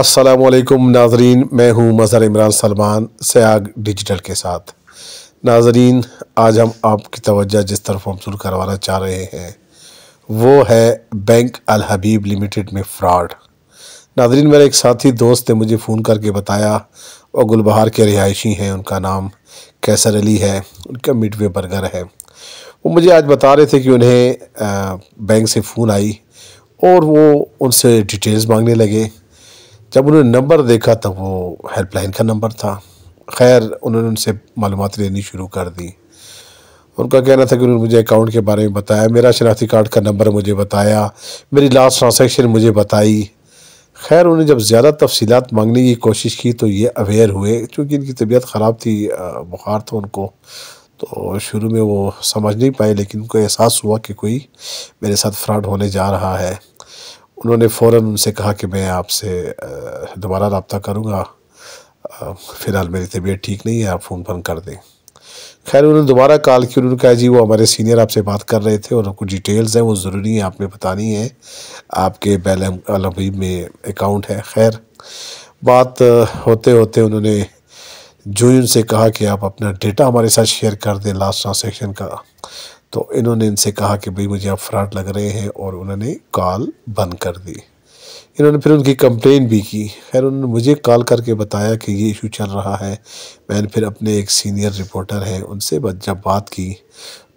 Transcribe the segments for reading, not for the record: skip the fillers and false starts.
अस्सलामुअलैकुम नाजरीन, मैं हूं मज़हर इमरान सलमान सयाग डिजिटल के साथ। नाजरीन, आज हम आपकी तवज्जो जिस तरफ मबसूल करवाना चाह रहे हैं वो है बैंक अल हबीब लिमिटेड में फ़्रॉड। नाजरीन, मेरे एक साथी दोस्त ने मुझे फ़ोन करके बताया, वो गुलबहार के रिहायशी हैं, उनका नाम कैसर अली है, उनका मिडवे बर्गर है। वो मुझे आज बता रहे थे कि उन्हें बैंक से फ़ोन आई और वो उनसे डिटेल्स मांगने लगे। जब उन्होंने नंबर देखा तब वो हेल्पलाइन का नंबर था। खैर, उन्होंने उनसे मालूमात लेनी शुरू कर दी। उनका कहना था कि उन्होंने मुझे अकाउंट के बारे में बताया, मेरा शनाख्ती कार्ड का नंबर मुझे बताया, मेरी लास्ट ट्रांसैक्शन मुझे बताई। खैर, उन्होंने जब ज़्यादा तफसीलात मांगने की कोशिश की तो ये अवेयर हुए, क्योंकि इनकी तबीयत ख़राब थी, बुखार था उनको। तो शुरू में वो समझ नहीं पाए, लेकिन उनको एहसास हुआ कि कोई मेरे साथ फ्रॉड होने जा रहा है। उन्होंने फ़ौरन उनसे कहा कि मैं आपसे दोबारा रब्ता करूँगा, फ़िलहाल मेरी तबीयत ठीक नहीं है, आप फ़ोन बंद कर दें। खैर, उन्होंने दोबारा कॉल की। उन्होंने कहा, जी वो हमारे सीनियर आपसे बात कर रहे थे और कुछ डिटेल्स हैं वो ज़रूरी है आपने बतानी है, आपके बैंक अल हबीब में अकाउंट है। खैर, बात होते होते उन्होंने जो ही उनसे कहा कि आप अपना डेटा हमारे साथ शेयर कर दें लास्ट ट्रांसैक्शन का, तो इन्होंने इनसे कहा कि भाई मुझे आप फ्रॉड लग रहे हैं, और उन्होंने कॉल बंद कर दी। इन्होंने फिर उनकी कंप्लेन भी की। खैर, उन्होंने मुझे कॉल करके बताया कि ये इशू चल रहा है। मैंने फिर अपने एक सीनियर रिपोर्टर हैं उनसे जब बात की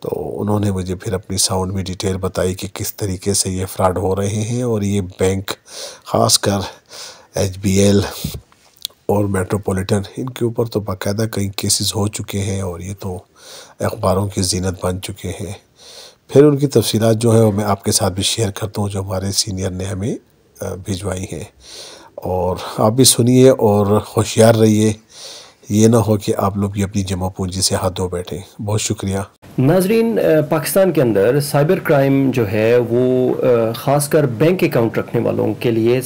तो उन्होंने मुझे फिर अपनी साउंड में डिटेल बताई कि किस तरीके से ये फ्रॉड हो रहे हैं, और ये बैंक ख़ासकर HBL और मेट्रोपॉलिटन, इनके ऊपर तो बाकायदा कई केसेस हो चुके हैं और ये तो अखबारों की ज़ीनत बन चुके हैं। फिर उनकी तफसीलात जो है वो मैं आपके साथ भी शेयर करता हूँ, जो हमारे सीनियर ने हमें भिजवाई हैं, और आप भी सुनिए और होशियार रहिए, ये ना हो कि आप लोग भी अपनी जमा पूंजी से हाथ धो बैठें। बहुत शुक्रिया। नाजरीन, पाकिस्तान के अंदर साइबर क्राइम जो है वो ख़ासकर बैंक अकाउंट रखने वालों के लिए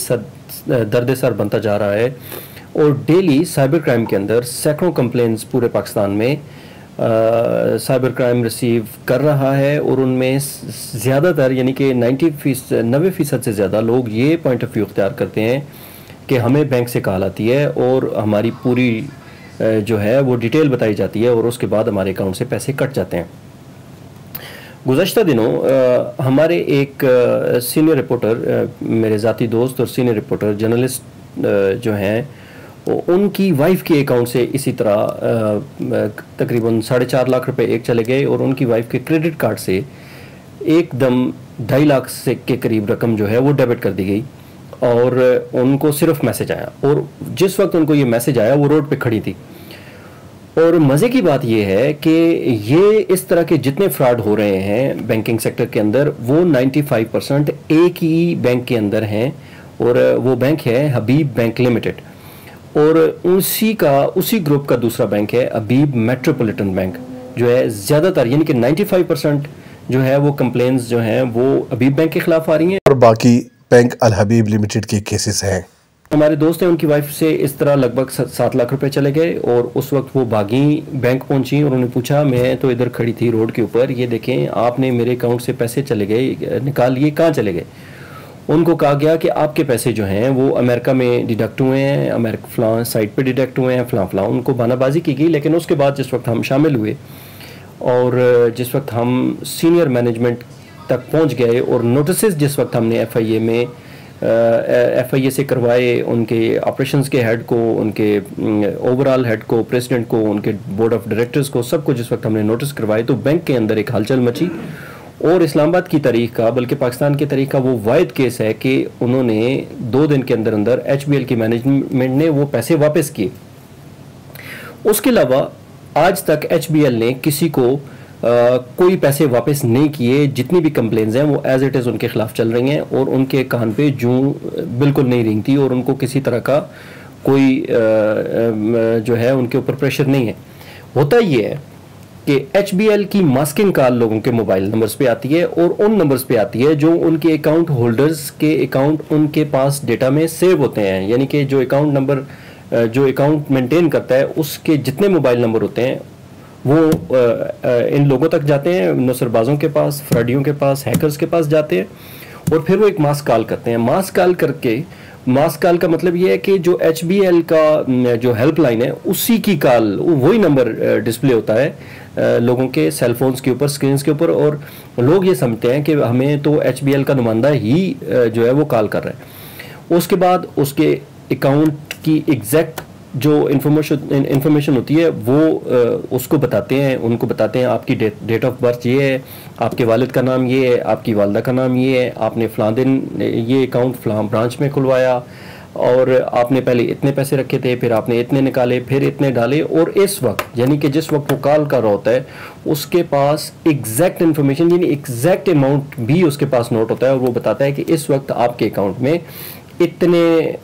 दर्द सर बनता जा रहा है, और डेली साइबर क्राइम के अंदर सैकड़ों कंप्लेंट्स पूरे पाकिस्तान में साइबर क्राइम रिसीव कर रहा है, और उनमें ज़्यादातर यानी कि 90% से ज़्यादा लोग ये पॉइंट ऑफ व्यू अख्तियार करते हैं कि हमें बैंक से कॉल आती है और हमारी पूरी जो है वो डिटेल बताई जाती है, और उसके बाद हमारे अकाउंट से पैसे कट जाते हैं। गुज़श्ता दिनों हमारे एक सीनियर रिपोर्टर, मेरे ज़ाती दोस्त और सीनियर रिपोर्टर जर्नलिस्ट जो हैं, उनकी वाइफ के अकाउंट से इसी तरह तकरीबन 4.5 लाख रुपए एक चले गए, और उनकी वाइफ के क्रेडिट कार्ड से एकदम 2.5 लाख से के करीब रकम जो है वो डेबिट कर दी गई, और उनको सिर्फ मैसेज आया, और जिस वक्त उनको ये मैसेज आया वो रोड पे खड़ी थी। और मज़े की बात यह है कि ये इस तरह के जितने फ्रॉड हो रहे हैं बैंकिंग सेक्टर के अंदर, वो 95% एक ही बैंक के अंदर हैं, और वो बैंक है हबीब बैंक लिमिटेड, और उसी ग्रुप का दूसरा बैंक है हबीब मेट्रोपॉलिटन बैंक, जो है ज़्यादातर यानी कि 95% जो है वो कंप्लेंट्स जो हैं वो हबीब बैंक के ख़िलाफ़ आ रही हैं, और बाकी बैंक अल हबीब लिमिटेड के केसेस हैं। हमारे दोस्त हैं, उनकी वाइफ से इस तरह लगभग 7 लाख रुपए चले गए, और उस वक्त वो भागी बैंक पहुंची, और उन्होंने पूछा, मैं तो इधर खड़ी थी रोड के ऊपर, ये देखें आपने मेरे अकाउंट से पैसे चले गए, निकालिए, कहाँ चले गए। उनको कहा गया कि आपके पैसे जो हैं वो अमेरिका में डिडक्ट हुए हैं, अमेरिका फ़लाँ साइट पे डिडक्ट हुए हैं, फ़लाँ उनको बहानाबाजी की गई। लेकिन उसके बाद जिस वक्त हम शामिल हुए और जिस वक्त हम सीनियर मैनेजमेंट तक पहुंच गए, और नोटिस जिस वक्त हमने FIA में FIA से करवाए, उनके ऑपरेशंस के हेड को, उनके ओवरऑल हेड को, प्रेसिडेंट को, उनके बोर्ड ऑफ डायरेक्टर्स को, सबको जिस वक्त हमने नोटिस करवाए, तो बैंक के अंदर एक हलचल मची। और इस्लामाबाद की तारीख का, बल्कि पाकिस्तान की तारीख का वो वाहिद केस है कि उन्होंने 2 दिन के अंदर अंदर HBL की मैनेजमेंट ने वो पैसे वापस किए। उसके अलावा आज तक HBL ने किसी को कोई पैसे वापस नहीं किए। जितनी भी कंप्लेंट्स हैं वो एज इट इज़ उनके खिलाफ चल रही हैं, और उनके कान पे जूं बिल्कुल नहीं रेंगती, और उनको किसी तरह का कोई जो है उनके ऊपर प्रेशर नहीं है। होता ये है कि HBL की मास्किंग कॉल लोगों के मोबाइल नंबर्स पे आती है, और उन नंबर्स पे आती है जो उनके अकाउंट होल्डर्स के अकाउंट उनके पास डेटा में सेव होते हैं, यानी कि जो अकाउंट नंबर जो अकाउंट मेंटेन करता है उसके जितने मोबाइल नंबर होते हैं वो इन लोगों तक जाते हैं, नौसरबाजों के पास, फ्रॉडियों के पास, हैकर्स के पास जाते हैं, और फिर वो एक मास कॉल करते हैं। मास कॉल करके मास कॉल का मतलब ये है कि जो HBL का जो हेल्पलाइन है उसी की कॉल, वही नंबर डिस्प्ले होता है लोगों के सेल फोन्स के ऊपर, स्क्रीन के ऊपर, और लोग ये समझते हैं कि हमें तो HBL का नुमाइंदा ही जो है वो कॉल कर रहा है। उसके बाद उसके अकाउंट की एग्जैक्ट जो इंफॉर्मेशन होती है वो उसको बताते हैं, उनको बताते हैं आपकी डेट ऑफ बर्थ ये है, आपके वालिद का नाम ये है, आपकी वालदा का नाम ये है, आपने फ़लाँ दिन ये अकाउंट फ़लाँ ब्रांच में खुलवाया, और आपने पहले इतने पैसे रखे थे, फिर आपने इतने निकाले, फिर इतने डाले, और इस वक्त यानी कि जिस वक्त वो कॉल कर रहा होता है उसके पास एग्जैक्ट इन्फॉर्मेशन यानी एग्जैक्ट अमाउंट भी उसके पास नोट होता है, और वो बताता है कि इस वक्त आपके अकाउंट में इतने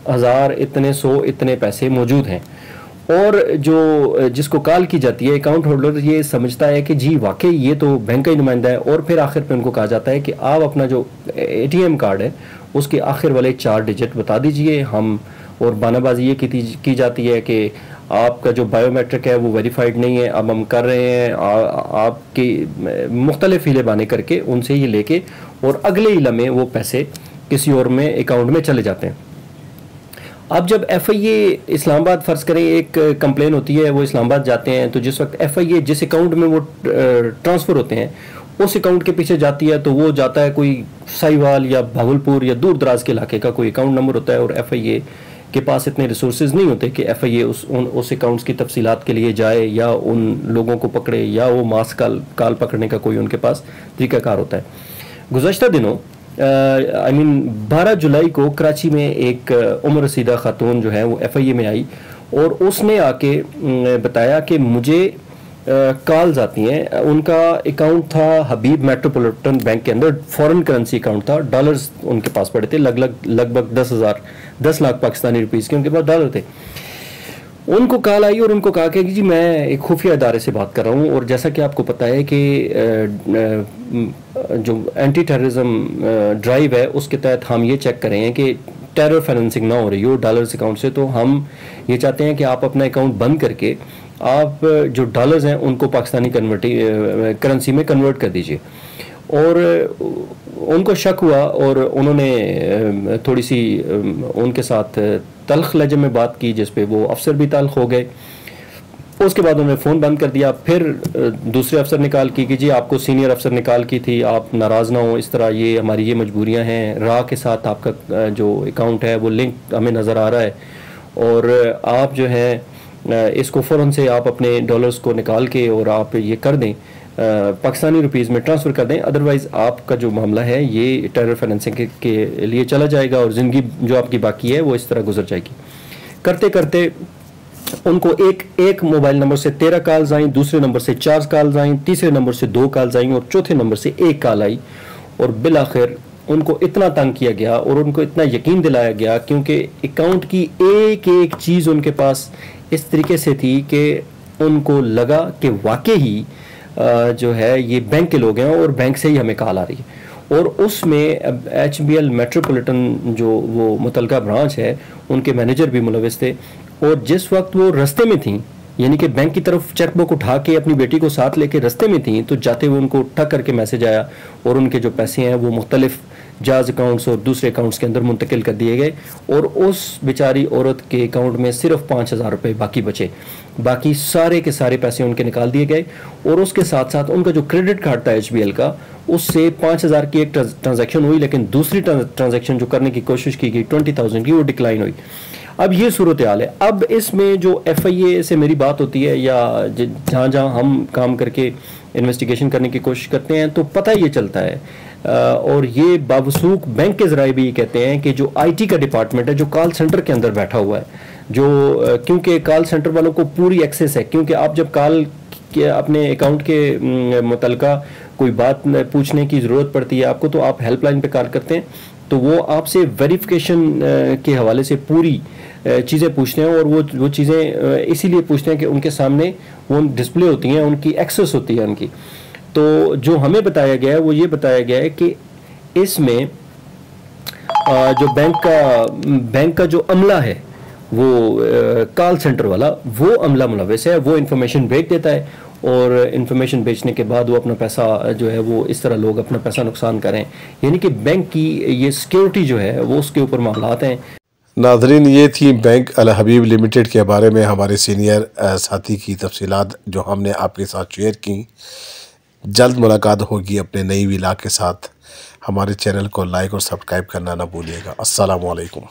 हज़ार, इतने 100, इतने पैसे मौजूद हैं। और जो जिसको कॉल की जाती है अकाउंट होल्डर ये समझता है कि जी वाकई ये तो बैंक का ही नुमाइंदा है, और फिर आखिर पे उनको कहा जाता है कि आप अपना जो ATM कार्ड है उसके आखिर वाले 4 डिजिट बता दीजिए हम, और बानाबाजी ये की जाती है कि आपका जो बायोमेट्रिक है वो वेरीफाइड नहीं है, अब हम कर रहे हैं, आपकी मुख्तलिफ हीले बाने करके उनसे ये लेके और अगले ही लम्हे वो पैसे किसी और में अकाउंट में चले जाते हैं। अब जब FIA इस्लामाबाद फ़र्ज़ करें एक कंप्लेन होती है, वो इस्लामाबाद जाते हैं, तो जिस वक्त FIA जिस अकाउंट में वो ट्रांसफ़र होते हैं उस अकाउंट के पीछे जाती है, तो वो जाता है कोई साहिवाल या भावलपुर या दूर दराज के इलाके का कोई अकाउंट नंबर होता है, और FIA के पास इतने रिसोर्सेज नहीं होते कि FIA उस अकाउंट्स की तफसीलात के लिए जाए या उन लोगों को पकड़े, या वो मास कॉल पकड़ने का कोई उनके पास तरीक़ाकार होता है। गुज़श्ता दिनों 12 जुलाई को कराची में एक उम्र रसीदा खातून जो है वो FIA में आई, और उसने आके बताया कि मुझे कॉल्स आती हैं। उनका अकाउंट था हबीब मेट्रोपॉलिटन बैंक के अंदर, फॉरेन करेंसी अकाउंट था, डॉलर्स उनके पास पड़े थे, लगभग 10 लाख पाकिस्तानी रुपीस के उनके पास डॉलर थे। उनको कॉल आई और उनको कहा कि जी मैं एक खुफिया इदारे से बात कर रहा हूँ, और जैसा कि आपको पता है कि जो एंटी टेररिज्म ड्राइव है उसके तहत हम ये चेक कर रहे हैं कि टेरर फाइनेंसिंग ना हो रही हो डॉलर्स अकाउंट से, तो हम ये चाहते हैं कि आप अपना अकाउंट बंद करके आप जो डॉलर्स हैं उनको पाकिस्तानी करेंसी में कन्वर्ट कर दीजिए। और उनको शक हुआ और उन्होंने थोड़ी सी उनके साथ तल्ख लहजे में बात की, जिस पे वो अफसर भी तल्ख हो गए। उसके बाद उन्होंने फ़ोन बंद कर दिया। फिर दूसरे अफसर ने कॉल की कि जी आपको सीनियर अफसर ने कॉल की थी, आप नाराज़ ना हो, इस तरह ये हमारी ये मजबूरियां हैं, राह के साथ आपका जो अकाउंट है वो लिंक हमें नज़र आ रहा है, और आप जो है इसको फ़ौरन से आप अपने डॉलर्स को निकाल के और आप ये कर दें, पाकिस्तानी रुपीज़ में ट्रांसफ़र कर दें, अदरवाइज़ आपका जो मामला है ये टेरर फाइनेंसिंग के लिए चला जाएगा और ज़िंदगी जो आपकी बाकी है वो इस तरह गुजर जाएगी। करते करते उनको एक मोबाइल नंबर से 13 कॉल्स आई, दूसरे नंबर से 4 कॉल्स आई, तीसरे नंबर से 2 कॉल्स आई और चौथे नंबर से 1 कॉल आई। और बिल आखिर उनको इतना तंग किया गया और उनको इतना यकीन दिलाया गया, क्योंकि अकाउंट की एक एक चीज़ उनके पास इस तरीके से थी कि उनको लगा कि वाकई ही जो है ये बैंक के लोग हैं और बैंक से ही हमें कॉल आ रही है। और उसमें HBL मेट्रोपॉलिटन जो वो मुतलका ब्रांच है उनके मैनेजर भी मुलविस थे, और जिस वक्त वो रास्ते में थी, यानी कि बैंक की तरफ चेकबुक उठा के अपनी बेटी को साथ लेके रास्ते में थी, तो जाते हुए उनको ठक करके मैसेज आया और उनके जो पैसे हैं वो मुख्तलिफ जाज अकाउंट्स और दूसरे अकाउंट्स के अंदर मुंतकिल कर दिए गए, और उस बेचारी औरत के अकाउंट में सिर्फ 5,000 रुपये बाकी बचे, बाकी सारे के सारे पैसे उनके निकाल दिए गए। और उसके साथ साथ उनका जो क्रेडिट कार्ड था HBL का, उससे 5,000 की एक ट्रांजैक्शन हुई, लेकिन दूसरी ट्रांजैक्शन जो करने की कोशिश की गई 20,000 की, वो डिक्लाइन हुई। अब ये सूरत हाल है। अब इसमें जो FIA से मेरी बात होती है या जहाँ जहाँ हम काम करके इन्वेस्टिगेशन करने की कोशिश करते हैं, तो पता ये चलता है और ये बावसूख बैंक के ज़राए भी ये कहते हैं कि जो IT का डिपार्टमेंट है जो कॉल सेंटर के अंदर बैठा हुआ है, जो क्योंकि कॉल सेंटर वालों को पूरी एक्सेस है, क्योंकि आप जब कॉल के अपने अकाउंट के मुतलका कोई बात पूछने की ज़रूरत पड़ती है आपको, तो आप हेल्पलाइन पे कॉल करते हैं, तो वो आपसे वेरिफिकेशन के हवाले से पूरी चीज़ें पूछते हैं, और वो चीज़ें इसीलिए पूछते हैं कि उनके सामने वो डिस्प्ले होती हैं, उनकी एक्सेस होती है उनकी। तो जो हमें बताया गया है वो ये बताया गया है कि इसमें जो बैंक का जो अमला है वो कॉल सेंटर वाला, वो अमला मुलविस है, वो इंफॉर्मेशन भेज देता है, और इंफॉर्मेशन बेचने के बाद वो अपना पैसा जो है वो इस तरह लोग अपना पैसा नुकसान करें, यानी कि बैंक की ये सिक्योरिटी जो है वो उसके ऊपर मामलात हैं। नाजरीन, ये थी बैंक अल हबीब लिमिटेड के बारे में हमारे सीनियर साथी की तफसीलात जो हमने आपके साथ शेयर की। जल्द मुलाकात होगी अपने नई विला के साथ। हमारे चैनल को लाइक और सब्सक्राइब करना ना भूलिएगा। अस्सलामु अलैकुम।